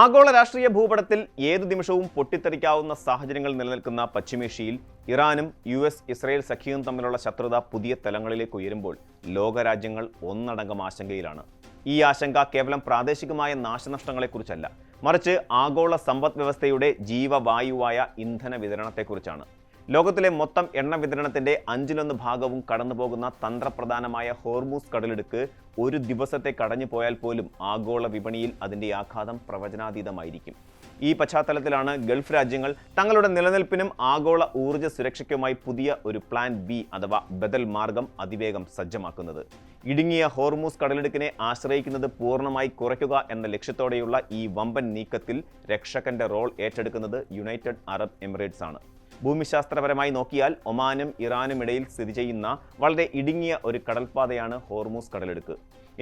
ആഗോള രാഷ്ട്രീയ ഭൂപടത്തിൽ ഏതു നിമിഷവും പൊട്ടിത്തെറിക്കാവുന്ന സാഹചര്യങ്ങൾ നിലനിൽക്കുന്ന പശ്ചിമേഷ്യയിൽ ഇറാനും ഇസ്രായേൽ സഖ്യവും തമ്മിലുള്ള ശത്രുത പുതിയ തലങ്ങളിലേക്ക് ഉയരുമ്പോൾ ലോകരാജ്യങ്ങൾ ഒന്നടങ്കം ആശങ്കയിലാണ്. ഈ ആശങ്ക കേവലം പ്രാദേശികമായ നാശനഷ്ടങ്ങളെക്കുറിച്ചല്ല, മറിച്ച് ആഗോള സമ്പദ് വ്യവസ്ഥയുടെ ജീവവായുവായ ഇന്ധന വിതരണത്തെക്കുറിച്ചാണ്. ലോകത്തിലെ മൊത്തം എണ്ണ വിതരണത്തിന്റെ 1/5 ഭാഗവും കടന്നുപോകുന്ന തന്ത്രപ്രധാനമായ ഹോർമൂസ് കടലിടുക്ക് ഒരു ദിവസത്തെ കടഞ്ഞു പോയാൽ പോലും ആഗോള വിപണിയിൽ അതിന്റെ ആഘാതം പ്രവചനാതീതമായിരിക്കും. ഈ പശ്ചാത്തലത്തിലാണ് ഗൾഫ് രാജ്യങ്ങൾ തങ്ങളുടെ നിലനിൽപ്പിനും ആഗോള ഊർജ്ജ സുരക്ഷയ്ക്കുമായി പുതിയ ഒരു പ്ലാൻ ബി അഥവാ ബദൽ മാർഗം അതിവേഗം സജ്ജമാക്കുന്നത്. ഇടുങ്ങിയ ഹോർമൂസ് കടലിടുക്കിനെ ആശ്രയിക്കുന്നത് പൂർണ്ണമായി കുറയ്ക്കുക എന്ന ലക്ഷ്യത്തോടെയുള്ള ഈ വമ്പൻ നീക്കത്തിൽ രക്ഷകന്റെ റോൾ ഏറ്റെടുക്കുന്നത് യുണൈറ്റഡ് അറബ് എമിറേറ്റ്സ് ആണ്. ഭൂമിശാസ്ത്രപരമായി നോക്കിയാൽ ഒമാനും ഇറാനും ഇടയിൽ സ്ഥിതി ചെയ്യുന്ന വളരെ ഇടുങ്ങിയ ഒരു കടൽപ്പാതയാണ് ഹോർമൂസ് കടലിടുക്ക്.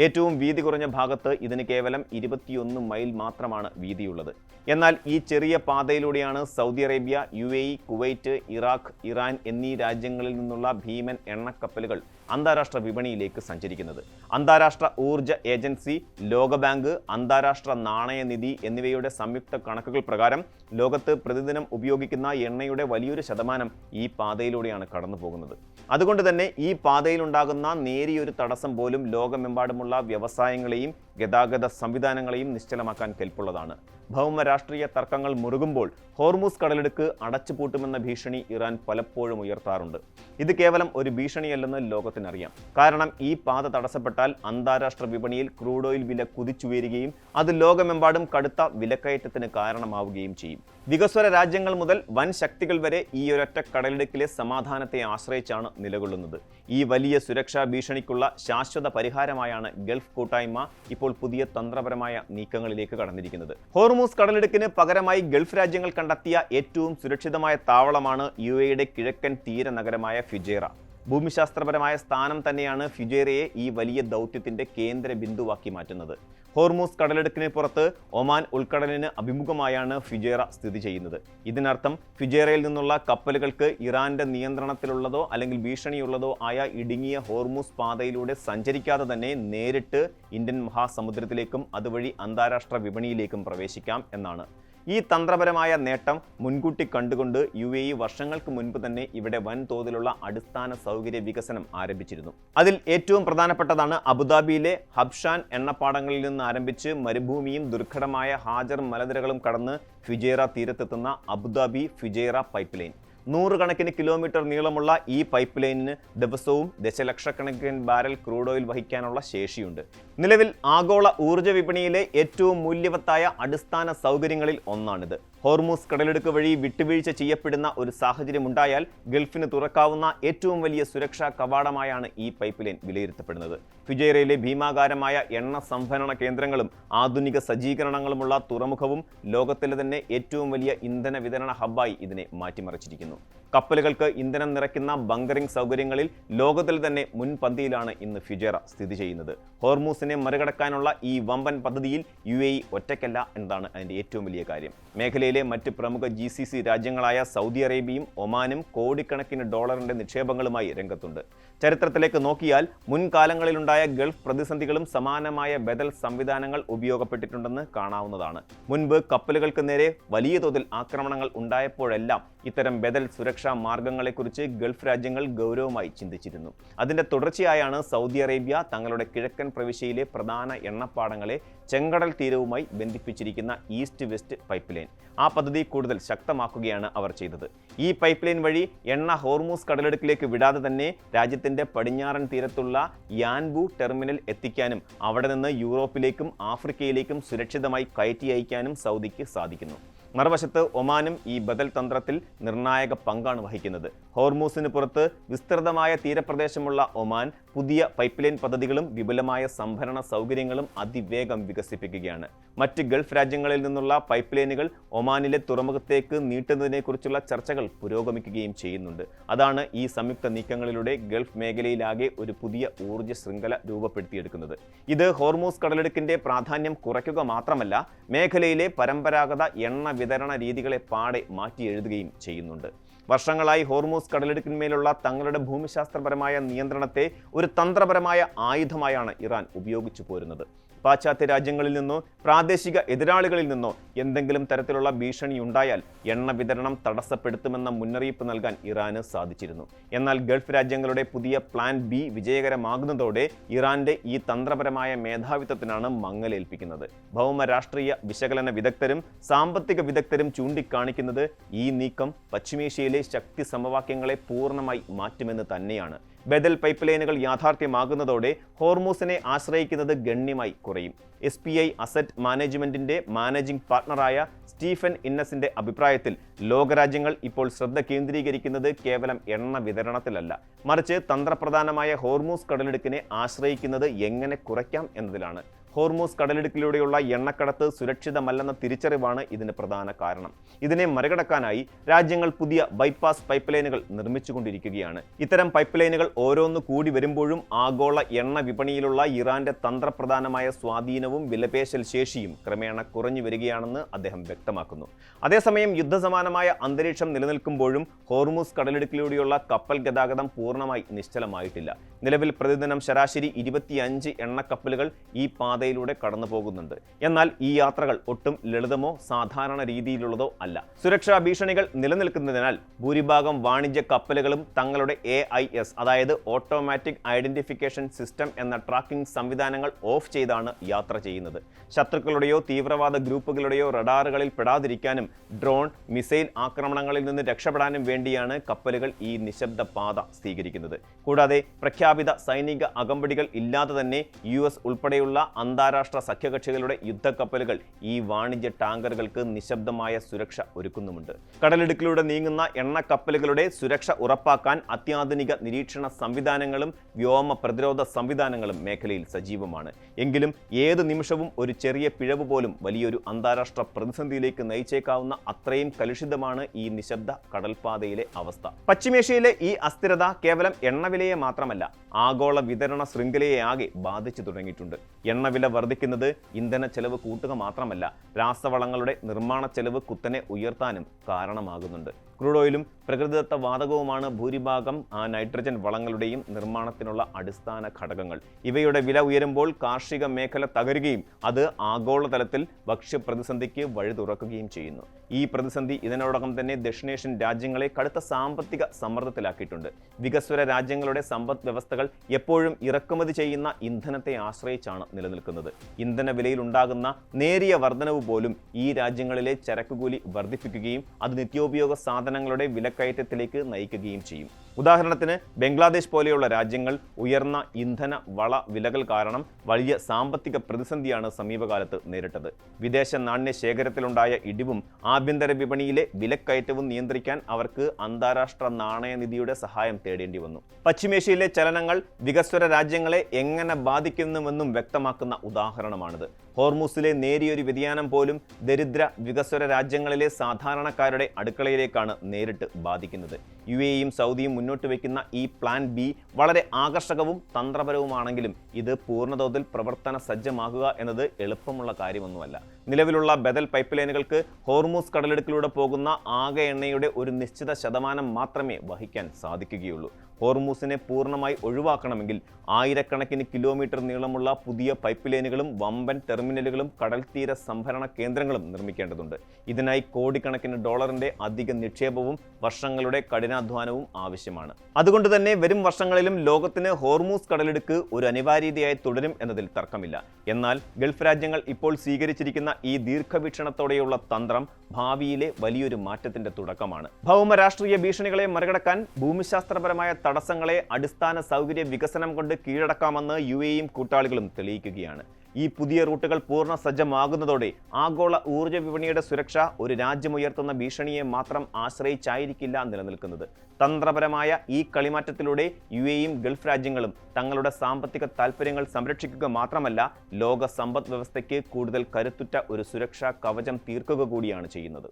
ഏറ്റവും വീതി കുറഞ്ഞ ഭാഗത്ത് ഇതിന് കേവലം 21 മൈൽ മാത്രമാണ് വീതിയുള്ളത്. എന്നാൽ ഈ ചെറിയ പാതയിലൂടെയാണ് Saudi Arabia, UAE, Kuwait, Iraq, Iran എന്നീ രാജ്യങ്ങളിൽ നിന്നുള്ള ഭീമൻ എണ്ണക്കപ്പലുകൾ അന്താരാഷ്ട്ര വിപണിയിലേക്ക് സഞ്ചരിക്കുന്നത്. അന്താരാഷ്ട്ര ഊർജ്ജ ഏജൻസി, ലോകബാങ്ക്, അന്താരാഷ്ട്ര നാണയനിധി എന്നിവയുടെ സംയുക്ത കണക്കുകൾ പ്രകാരം ലോകത്ത് പ്രതിദിനം ഉപയോഗിക്കുന്ന എണ്ണയുടെ വലിയൊരു ശതമാനം ഈ പാതയിലൂടെയാണ് കടന്നു പോകുന്നത്. അതുകൊണ്ട് തന്നെ ഈ പാതയിലുണ്ടാകുന്ന നേരിയൊരു തടസ്സം പോലും ലോകമെമ്പാടുമുള്ള വ്യവസായങ്ങളെയും ഗതാഗത സംവിധാനങ്ങളെയും നിശ്ചലമാക്കാൻ കെൽപ്പുള്ളതാണ്. ഭൗമ രാഷ്ട്രീയ തർക്കങ്ങൾ മുറുകുമ്പോൾ ഹോർമൂസ് കടലിടുക്ക് അടച്ചുപൂട്ടുമെന്ന ഭീഷണി ഇറാൻ പലപ്പോഴും ഉയർത്താറുണ്ട്. ഇത് കേവലം ഒരു ഭീഷണിയല്ലെന്ന് ലോകത്തിനറിയാം. കാരണം ഈ പാത തടസ്സപ്പെട്ടാൽ അന്താരാഷ്ട്ര വിപണിയിൽ ക്രൂഡ് ഓയിൽ വില കുതിച്ചുയരുകയും അത് ലോകമെമ്പാടും കടുത്ത വിലക്കയറ്റത്തിന് കാരണമാവുകയും ചെയ്യും. വികസ്വര രാജ്യങ്ങൾ മുതൽ വൻ ശക്തികൾ വരെ ഈ ഒരൊറ്റ കടലിടുക്കിലെ സമാധാനത്തെ ആശ്രയിച്ചാണ് നിലകൊള്ളുന്നത്. ഈ വലിയ സുരക്ഷാ ഭീഷണിക്കുള്ള ശാശ്വത പരിഹാരമായാണ് ഗൾഫ് കൂട്ടായ്മ ഇപ്പോൾ പുതിയ തന്ത്രപരമായ നീക്കങ്ങളിലേക്ക് കടന്നിരിക്കുന്നത്. ഹോർമൂസ് കടലിടുക്കിന് പകരമായി ഗൾഫ് രാജ്യങ്ങൾ കണ്ടെത്തിയ ഏറ്റവും സുരക്ഷിതമായ താവളമാണ് UAEയുടെ കിഴക്കൻ തീര നഗരമായ ഫുജൈറ. ഭൂമിശാസ്ത്രപരമായ സ്ഥാനം തന്നെയാണ് ഫുജൈറയെ ഈ വലിയ ദൗത്യത്തിന്റെ കേന്ദ്ര ബിന്ദുവാക്കി മാറ്റുന്നത്. ഹോർമൂസ് കടലിടുക്കിന് പുറത്ത് ഒമാൻ ഉൾക്കടലിന് അഭിമുഖമായാണ് ഫുജൈറ സ്ഥിതി ചെയ്യുന്നത്. ഇതിനർത്ഥം ഫുജൈറയിൽ നിന്നുള്ള കപ്പലുകൾക്ക് ഇറാന്റെ നിയന്ത്രണത്തിലുള്ളതോ അല്ലെങ്കിൽ ഭീഷണിയുള്ളതോ ആയ ഇടുങ്ങിയ ഹോർമൂസ് പാതയിലൂടെ സഞ്ചരിക്കാതെ തന്നെ നേരിട്ട് ഇന്ത്യൻ മഹാസമുദ്രത്തിലേക്കും അതുവഴി അന്താരാഷ്ട്ര വിപണിയിലേക്കും പ്രവേശിക്കാം എന്നാണ്. ഈ തന്ത്രപരമായ നേട്ടം മുൻകൂട്ടി കണ്ടുകൊണ്ട് UAE വർഷങ്ങൾക്ക് മുൻപ് തന്നെ ഇവിടെ വൻതോതിലുള്ള അടിസ്ഥാന സൗകര്യ വികസനം ആരംഭിച്ചിരുന്നു. അതിൽ ഏറ്റവും പ്രധാനപ്പെട്ടതാണ് അബുദാബിയിലെ ഹബ്ഷാൻ എണ്ണപ്പാടങ്ങളിൽ നിന്ന് ആരംഭിച്ച് മരുഭൂമിയും ദുർഘടമായ ഹാജർ മലനിരകളും കടന്ന് ഫുജൈറ തീരത്തെത്തുന്ന അബുദാബി ഫുജൈറ പൈപ്പ് ലൈൻ. 100 കണക്കിന് കിലോമീറ്റർ നീളമുള്ള ഈ പൈപ്പ് ലൈനിന് ദിവസവും ദശലക്ഷക്കണക്കിന് ബാരൽ ക്രൂഡ് ഓയിൽ വഹിക്കാനുള്ള ശേഷിയുണ്ട്. നിലവിൽ ആഗോള ഊർജ്ജ വിപണിയിലെ ഏറ്റവും മൂല്യവത്തായ അടിസ്ഥാന സൗകര്യങ്ങളിൽ ഒന്നാണിത്. ഹോർമൂസ് കടലിടുക്ക് വഴി വിട്ടുവീഴ്ച ചെയ്യപ്പെടുന്ന ഒരു സാഹചര്യം ഉണ്ടായാൽ ഗൾഫിന് തുറക്കാവുന്ന ഏറ്റവും വലിയ സുരക്ഷാ കവാടമായാണ് ഈ പൈപ്പ് ലൈൻ വിലയിരുത്തപ്പെടുന്നത്. ഫുജൈറയിലെ ഭീമാകാരമായ എണ്ണ സംഭരണ കേന്ദ്രങ്ങളും ആധുനിക സജ്ജീകരണങ്ങളുമുള്ള തുറമുഖവും ലോകത്തിലെ തന്നെ ഏറ്റവും വലിയ ഇന്ധന വിതരണ ഹബ്ബായി ഇതിനെ മാറ്റിമറിച്ചിരിക്കുന്നു. കപ്പലുകൾക്ക് ഇന്ധനം നിറയ്ക്കുന്ന ബങ്കറിംഗ് സൗകര്യങ്ങളിൽ ലോകത്തിൽ തന്നെ മുൻപന്തിയിലാണ് ഇന്ന് ഫുജൈറ സ്ഥിതി ചെയ്യുന്നത്. ഹോർമൂസിനെ മറികടക്കാനുള്ള ഈ വമ്പൻ പദ്ധതിയിൽ UAE ഒറ്റയ്ക്കല്ല എന്നതാണ് അതിൻ്റെ ഏറ്റവും വലിയ കാര്യം. മേഖലയിലെ മറ്റ് പ്രമുഖ GCC രാജ്യങ്ങളായ സൗദി അറേബ്യയും ഒമാനും കോടിക്കണക്കിന് ഡോളറിന്റെ നിക്ഷേപങ്ങളുമായി രംഗത്തുണ്ട്. ചരിത്രത്തിലേക്ക് നോക്കിയാൽ മുൻകാലങ്ങളിലുണ്ടായ ഗൾഫ് പ്രതിസന്ധികളും സമാനമായ ബദൽ സംവിധാനങ്ങൾ ഉപയോഗപ്പെട്ടിട്ടുണ്ടെന്ന് കാണാവുന്നതാണ്. മുൻപ് കപ്പലുകൾക്ക് നേരെ വലിയ തോതിൽ ആക്രമണങ്ങൾ ഉണ്ടായപ്പോഴെല്ലാം ഇത്തരം ബദൽ സുരക്ഷാ മാർഗങ്ങളെക്കുറിച്ച് ഗൾഫ് രാജ്യങ്ങൾ ഗൗരവമായി ചിന്തിച്ചിരുന്നു. അതിന്റെ തുടർച്ചയായാണ് സൗദി അറേബ്യ തങ്ങളുടെ കിഴക്കൻ പ്രവിശ്യയിലെ പ്രധാന എണ്ണപ്പാടങ്ങളെ ചെങ്കടൽ തീരവുമായി ബന്ധിപ്പിച്ചിരിക്കുന്ന ഈസ്റ്റ് വെസ്റ്റ് പൈപ്പ് ലൈൻ. ആ പദ്ധതി കൂടുതൽ ശക്തമാക്കുകയാണ് അവർ ചെയ്തത്. ഈ പൈപ്പ് ലൈൻ വഴി എണ്ണ ഹോർമൂസ് കടലിടുക്കിലേക്ക് വിടാതെ തന്നെ രാജ്യത്തിന്റെ പടിഞ്ഞാറൻ തീരത്തുള്ള യാൻബു ടെർമിനൽ എത്തിക്കാനും അവിടെ നിന്ന് യൂറോപ്പിലേക്കും ആഫ്രിക്കയിലേക്കും സുരക്ഷിതമായി കയറ്റി അയക്കാനും സൗദിക്ക് സാധിക്കുന്നു. മറുവശത്ത് ഒമാനും ഈ ബദൽ തന്ത്രത്തിൽ നിർണായക പങ്കാണ് വഹിക്കുന്നത്. ഹോർമൂസിന് പുറത്ത് വിസ്തൃതമായ തീരപ്രദേശമുള്ള ഒമാൻ പുതിയ പൈപ്പ് ലൈൻ പദ്ധതികളും വിപുലമായ സംഭരണ സൗകര്യങ്ങളും അതിവേഗം വികസിപ്പിക്കുകയാണ്. മറ്റ് ഗൾഫ് രാജ്യങ്ങളിൽ നിന്നുള്ള പൈപ്പ് ലൈനുകൾ ഒമാനിലെ തുറമുഖത്തേക്ക് നീട്ടുന്നതിനെക്കുറിച്ചുള്ള ചർച്ചകൾ പുരോഗമിക്കുകയും ചെയ്യുന്നുണ്ട്. അതാണ് ഈ സംയുക്ത നീക്കങ്ങളിലൂടെ ഗൾഫ് മേഖലയിലാകെ ഒരു പുതിയ ഊർജ്ജ ശൃംഖല രൂപപ്പെടുത്തിയെടുക്കുന്നത്. ഇത് ഹോർമൂസ് കടലിടുക്കിന്റെ പ്രാധാന്യം കുറയ്ക്കുക മാത്രമല്ല, മേഖലയിലെ പരമ്പരാഗത എണ്ണ വിതരണ രീതികളെ പാടെ മാറ്റി എഴുതുകയും ചെയ്യുന്നുണ്ട്. വർഷങ്ങളായി ഹോർമൂസ് കടലിടുക്കിന്മേലുള്ള തങ്ങളുടെ ഭൂമിശാസ്ത്രപരമായ നിയന്ത്രണത്തെ ഒരു തന്ത്രപരമായ ആയുധമായാണ് ഇറാൻ ഉപയോഗിച്ചു പോരുന്നത്. പാശ്ചാത്യ രാജ്യങ്ങളിൽ നിന്നോ പ്രാദേശിക എതിരാളികളിൽ നിന്നോ എന്തെങ്കിലും തരത്തിലുള്ള ഭീഷണി ഉണ്ടായാൽ എണ്ണ വിതരണം തടസ്സപ്പെടുത്തുമെന്ന മുന്നറിയിപ്പ് നൽകാൻ ഇറാന് സാധിച്ചിരുന്നു. എന്നാൽ ഗൾഫ് രാജ്യങ്ങളുടെ പുതിയ പ്ലാൻ ബി വിജയകരമാകുന്നതോടെ ഇറാന്റെ ഈ തന്ത്രപരമായ മേധാവിത്വത്തിനാണ് മങ്ങലേൽപ്പിക്കുന്നത്. ഭൗമ രാഷ്ട്രീയ വിശകലന വിദഗ്ധരും സാമ്പത്തിക വിദഗ്ധരും ചൂണ്ടിക്കാണിക്കുന്നത് ഈ നീക്കം പശ്ചിമേഷ്യയിലെ ശക്തി സമവാക്യങ്ങളെ പൂർണ്ണമായി മാറ്റുമെന്ന് തന്നെയാണ്. ബദൽ പൈപ്പ് ലൈനുകൾ യാഥാർത്ഥ്യമാകുന്നതോടെ ഹോർമൂസിനെ ആശ്രയിക്കുന്നത് ഗണ്യമായി കുറയും. SPI അസറ്റ് മാനേജ്മെന്റിന്റെ മാനേജിംഗ് പാർട്ണറായ സ്റ്റീഫൻ ഇന്നസിന്റെ അഭിപ്രായത്തിൽ ലോകരാജ്യങ്ങൾ ഇപ്പോൾ ശ്രദ്ധ കേന്ദ്രീകരിക്കുന്നത് കേവലം എണ്ണ വിതരണത്തിലല്ല, മറിച്ച് തന്ത്രപ്രധാനമായ ഹോർമൂസ് കടലിടുക്കിനെ ആശ്രയിക്കുന്നത് എങ്ങനെ കുറയ്ക്കാം എന്നതിലാണ്. ഹോർമൂസ് കടലിടുക്കിലൂടെയുള്ള എണ്ണക്കടത്ത് സുരക്ഷിതമല്ലെന്ന തിരിച്ചറിവാണ് ഇതിന് പ്രധാന കാരണം. ഇതിനെ മറികടക്കാനായി രാജ്യങ്ങൾ പുതിയ ബൈപ്പാസ് പൈപ്പ് ലൈനുകൾ നിർമ്മിച്ചുകൊണ്ടിരിക്കുകയാണ്. ഇത്തരം പൈപ്പ് ലൈനുകൾ ഓരോന്ന് കൂടി വരുമ്പോഴും ആഗോള എണ്ണ വിപണിയിലുള്ള ഇറാന്റെ തന്ത്രപ്രധാനമായ സ്വാധീനവും വിലപേശൽ ശേഷിയും ക്രമേണ കുറഞ്ഞു വരികയാണെന്ന് അദ്ദേഹം വ്യക്തമാക്കുന്നു. അതേസമയം യുദ്ധസമാനമായ അന്തരീക്ഷം നിലനിൽക്കുമ്പോഴും ഹോർമൂസ് കടലിടുക്കിലൂടെയുള്ള കപ്പൽ ഗതാഗതം പൂർണ്ണമായി നിശ്ചലമായിട്ടില്ല. നിലവിൽ പ്രതിദിനം ശരാശരി 25 എണ്ണക്കപ്പലുകൾ ഈ പാതയിലൂടെ കടന്നു പോകുന്നുണ്ട്. എന്നാൽ ഈ യാത്രകൾ ഒട്ടും ലളിതമോ സാധാരണ രീതിയിലുള്ളതോ അല്ല. സുരക്ഷാ ഭീഷണികൾ നിലനിൽക്കുന്നതിനാൽ ഭൂരിഭാഗം വാണിജ്യ കപ്പലുകളും തങ്ങളുടെ AIS അതായത് ഓട്ടോമാറ്റിക് ഐഡന്റിഫിക്കേഷൻ സിസ്റ്റം എന്ന ട്രാക്കിംഗ് സംവിധാനങ്ങൾ ഓഫ് ചെയ്താണ് യാത്ര ചെയ്യുന്നത്. ശത്രുക്കളുടെയോ തീവ്രവാദ ഗ്രൂപ്പുകളുടെയോ റഡാറുകളിൽ പെടാതിരിക്കാനും ഡ്രോൺ, മിസൈൽ ആക്രമണങ്ങളിൽ നിന്ന് രക്ഷപ്പെടാനും വേണ്ടിയാണ് കപ്പലുകൾ ഈ നിശബ്ദ പാത സ്വീകരിക്കുന്നത്. കൂടാതെ പ്രഖ്യാപിത സൈനിക അകമ്പടികൾ ഇല്ലാതെ തന്നെ US ഉൾപ്പെടെയുള്ള അന്താരാഷ്ട്ര സഖ്യകക്ഷികളുടെ യുദ്ധക്കപ്പലുകൾ ഈ വാണിജ്യ ടാങ്കറുകൾക്ക് നിശബ്ദമായ സുരക്ഷ ഒരുക്കുന്നുമുണ്ട്. കടലിടുക്കിലൂടെ നീങ്ങുന്ന എണ്ണക്കപ്പലുകളുടെ സുരക്ഷ ഉറപ്പാക്കാൻ അത്യാധുനിക നിരീക്ഷണ സംവിധാനങ്ങളും വ്യോമ പ്രതിരോധ സംവിധാനങ്ങളും മേഖലയിൽ സജീവമാണ്. എങ്കിലും ഏത് നിമിഷവും ഒരു ചെറിയ പിഴവ് പോലും വലിയൊരു അന്താരാഷ്ട്ര പ്രതിസന്ധിയിലേക്ക് നയിച്ചേക്കാവുന്ന അത്രയും കലുഷിതമാണ് ഈ നിശബ്ദ കടൽപാതയിലെ അവസ്ഥ. പശ്ചിമേഷ്യയിലെ ഈ അസ്ഥിരത കേവലം എണ്ണവിലയെ മാത്രമല്ല, ആഗോള വിതരണ ശൃംഖലയെ ആകെ ബാധിച്ചു തുടങ്ങിയിട്ടുണ്ട്. എണ്ണവില വർദ്ധിക്കുന്നത് ഇന്ധന ചെലവ് കൂട്ടുക മാത്രമല്ല, രാസവളങ്ങളുടെ നിർമ്മാണ ചെലവ് കുത്തനെ ഉയർത്താനും കാരണമാകുന്നുണ്ട്. ക്രൂഡ് ഓയിലും പ്രകൃതിദത്ത വാതകവുമാണ് ഭൂരിഭാഗം നൈട്രജൻ വളങ്ങളുടെയും നിർമ്മാണത്തിനുള്ള അടിസ്ഥാന ഘടകങ്ങൾ. ഇവയുടെ വില ഉയരുമ്പോൾ കാർഷിക മേഖല തകരുകയും അത് ആഗോളതലത്തിൽ ഭക്ഷ്യപ്രതിസന്ധിക്ക് വഴി തുറക്കുകയും ചെയ്യുന്നു. ഈ പ്രതിസന്ധി ഇതിനോടകം തന്നെ ദക്ഷിണേഷ്യൻ രാജ്യങ്ങളെ കടുത്ത സാമ്പത്തിക സമ്മർദ്ദത്തിലാക്കിയിട്ടുണ്ട്. വികസ്വര രാജ്യങ്ങളുടെ സമ്പദ് വ്യവസ്ഥകൾ എപ്പോഴും ഇറക്കുമതി ചെയ്യുന്ന ഇന്ധനത്തെ ആശ്രയിച്ചാണ് നിലനിൽക്കുന്നത്. ഇന്ധന വിലയിൽ ഉണ്ടാകുന്ന നേരിയ വർധനവ് പോലും ഈ രാജ്യങ്ങളിലെ ചരക്കുകൂലി വർദ്ധിപ്പിക്കുകയും അത് നിത്യോപയോഗ സാധനങ്ങളുടെ വിലക്കയറ്റത്തിലേക്ക് നയിക്കുകയും ചെയ്യും. ഉദാഹരണത്തിന് ബംഗ്ലാദേശ് പോലെയുള്ള രാജ്യങ്ങൾ ഉയർന്ന ഇന്ധന വള വിലകൾ കാരണം വലിയ സാമ്പത്തിക പ്രതിസന്ധിയാണ് സമീപകാലത്ത് നേരിട്ടത്. വിദേശ നാണ്യ ശേഖരത്തിലുണ്ടായ ഇടിവും ആഭ്യന്തര വിപണിയിലെ വിലക്കയറ്റവും നിയന്ത്രിക്കാൻ അവർക്ക് അന്താരാഷ്ട്ര നാണയനിധിയുടെ സഹായം തേടേണ്ടി വന്നു. പശ്ചിമേഷ്യയിലെ ചലനങ്ങൾ വികസ്വര രാജ്യങ്ങളെ എങ്ങനെ ബാധിക്കുന്നുവെന്നും വ്യക്തമാക്കുന്ന ഉദാഹരണമാണിത്. ഹോർമൂസിലെ നേരിയൊരു വ്യതിയാനം പോലും ദരിദ്ര വികസ്വര രാജ്യങ്ങളിലെ സാധാരണക്കാരുടെ അടുക്കളയിലേക്കാണ് നേരിട്ട് ബാധിക്കുന്നത്. UAEയും സൗദിയും മുന്നോട്ട് വയ്ക്കുന്ന ഈ പ്ലാൻ ബി വളരെ ആകർഷകവും തന്ത്രപരവുമാണെങ്കിലും ഇത് പൂർണ്ണതോതിൽ പ്രവർത്തന സജ്ജമാകുക എന്നത് എളുപ്പമുള്ള കാര്യമൊന്നുമല്ല. നിലവിലുള്ള ബദൽ പൈപ്പ് ലൈനുകൾക്ക് ഹോർമൂസ് കടലിടുക്കിലൂടെ പോകുന്ന ആകെ എണ്ണയുടെ ഒരു നിശ്ചിത ശതമാനം മാത്രമേ വഹിക്കാൻ സാധിക്കുകയുള്ളൂ. ഹോർമൂസിനെ പൂർണ്ണമായി ഒഴിവാക്കണമെങ്കിൽ ആയിരക്കണക്കിന് കിലോമീറ്റർ നീളമുള്ള പുതിയ പൈപ്പ് ലൈനുകളും വമ്പൻ ടെർമിനലുകളും കടൽത്തീര സംഭരണ കേന്ദ്രങ്ങളും നിർമ്മിക്കേണ്ടതുണ്ട്. ഇതിനായി കോടിക്കണക്കിന് ഡോളറിന്റെ അധിക നിക്ഷേപവും വർഷങ്ങളുടെ കഠിനാധ്വാനവും ആവശ്യമാണ്. അതുകൊണ്ട് തന്നെ വരും വർഷങ്ങളിലും ലോകത്തിന് ഹോർമൂസ് കടലിടുക്ക് ഒരു അനിവാര്യതയായി തുടരും എന്നതിൽ തർക്കമില്ല. എന്നാൽ ഗൾഫ് രാജ്യങ്ങൾ ഇപ്പോൾ സ്വീകരിച്ചിരിക്കുന്ന ഈ ദീർഘവീക്ഷണത്തോടെയുള്ള തന്ത്രം ഭാവിയിലെ വലിയൊരു മാറ്റത്തിന്റെ തുടക്കമാണ്. ഭൗമ രാഷ്ട്രീയ ഭീഷണികളെ മറികടക്കാൻ ഭൂമിശാസ്ത്രപരമായ തടസ്സങ്ങളെ അടിസ്ഥാന സൗകര്യ വികസനം കൊണ്ട് കീഴടക്കാമെന്ന് UAEയും കൂട്ടാളികളും തെളിയിക്കുകയാണ്. ഈ പുതിയ റൂട്ടുകൾ പൂർണ്ണ സജ്ജമാകുന്നതോടെ ആഗോള ഊർജ്ജ വിപണിയുടെ സുരക്ഷ ഒരു രാജ്യമുയർത്തുന്ന ഭീഷണിയെ മാത്രം ആശ്രയിച്ചായിരിക്കില്ല നിലനിൽക്കുന്നത്. തന്ത്രപരമായ ഈ കളിമാറ്റത്തിലൂടെ UAEയും ഗൾഫ് രാജ്യങ്ങളും തങ്ങളുടെ സാമ്പത്തിക താൽപ്പര്യങ്ങൾ സംരക്ഷിക്കുക മാത്രമല്ല, ലോക സമ്പദ് വ്യവസ്ഥയ്ക്ക് കൂടുതൽ കരുത്തുറ്റ ഒരു സുരക്ഷാ കവചം തീർക്കുക കൂടിയാണ് ചെയ്യുന്നത്.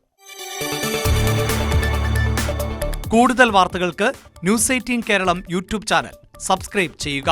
കൂടുതൽ വാർത്തകൾക്ക് News 18 Keralam YouTube channel subscribe ചെയ്യുക.